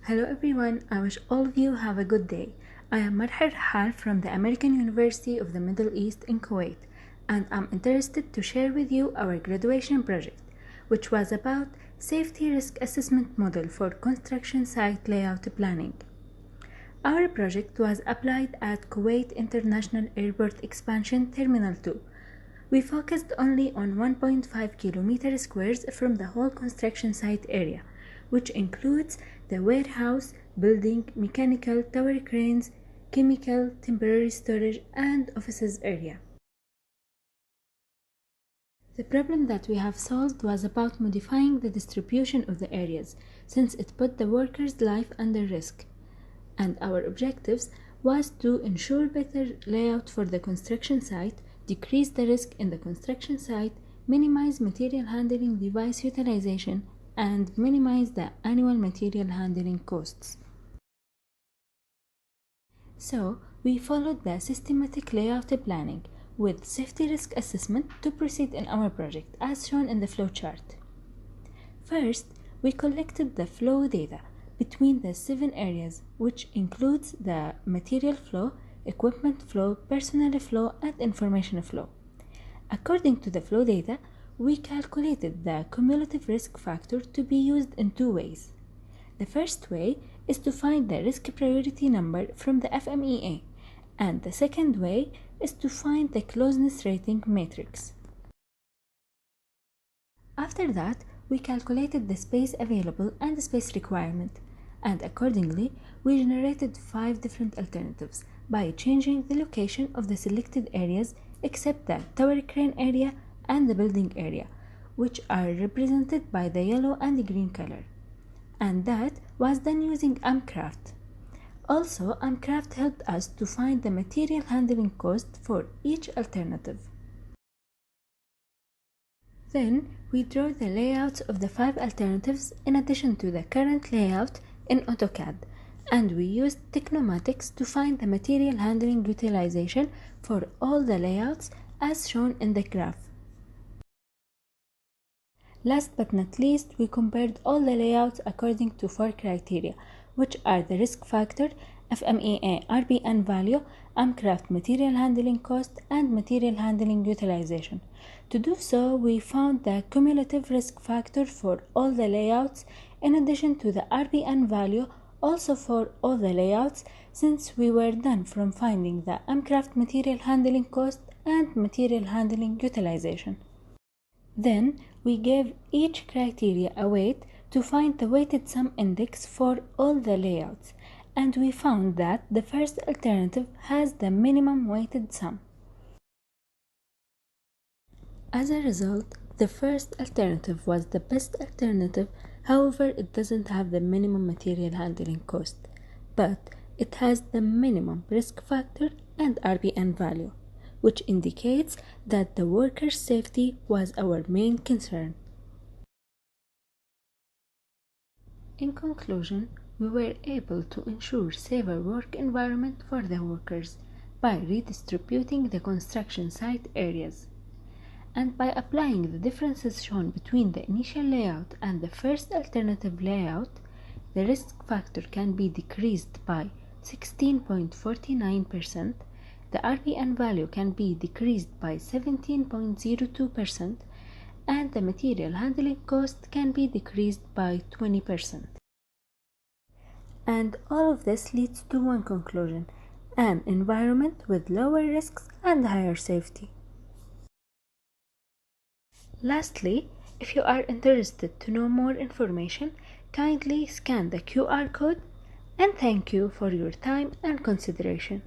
Hello everyone, I wish all of you have a good day. I am Marah AlRahhal from the American University of the Middle East in Kuwait, and I'm interested to share with you our graduation project, which was about safety risk assessment model for construction site layout planning. Our project was applied at Kuwait International Airport Expansion Terminal 2. We focused only on 1.5 kilometer squares from the whole construction site area, which includes the warehouse, building, mechanical, tower cranes, chemical, temporary storage, and offices area. The problem that we have solved was about modifying the distribution of the areas, since it put the workers' life under risk. And our objectives was to ensure better layout for the construction site, decrease the risk in the construction site, minimize material handling device utilization, and minimize the annual material handling costs. So, we followed the systematic layout planning with safety risk assessment to proceed in our project as shown in the flowchart. First, we collected the flow data between the 7 areas, which includes the material flow, equipment flow, personnel flow, and information flow. According to the flow data, we calculated the cumulative risk factor to be used in 2 ways. The first way is to find the risk priority number from the FMEA, and the second way is to find the closeness rating matrix. After that, we calculated the space available and the space requirement, and accordingly, we generated 5 different alternatives by changing the location of the selected areas except the tower crane area and the building area, which are represented by the yellow and the green color. And that was done using AlCraft. Also, AlCraft helped us to find the material handling cost for each alternative. Then, we drew the layouts of the 5 alternatives in addition to the current layout in AutoCAD, and we used Technomatics to find the material handling utilization for all the layouts as shown in the graph. Last but not least, we compared all the layouts according to 4 criteria, which are the risk factor, FMEA RBN value, AlCraft material handling cost, and material handling utilization. To do so, we found the cumulative risk factor for all the layouts in addition to the RBN value also for all the layouts, since we were done from finding the AlCraft material handling cost and material handling utilization. Then, we gave each criteria a weight to find the weighted sum index for all the layouts, and we found that the first alternative has the minimum weighted sum. As a result, the first alternative was the best alternative. However, it doesn't have the minimum material handling cost, but it has the minimum risk factor and RBN value, which indicates that the workers' safety was our main concern. In conclusion, we were able to ensure safer work environment for the workers by redistributing the construction site areas. And by applying the differences shown between the initial layout and the first alternative layout, the risk factor can be decreased by 16.49%, the RBN value can be decreased by 17.02%, and the material handling cost can be decreased by 20%. And all of this leads to one conclusion: an environment with lower risks and higher safety. Lastly, if you are interested to know more information, kindly scan the QR code, and thank you for your time and consideration.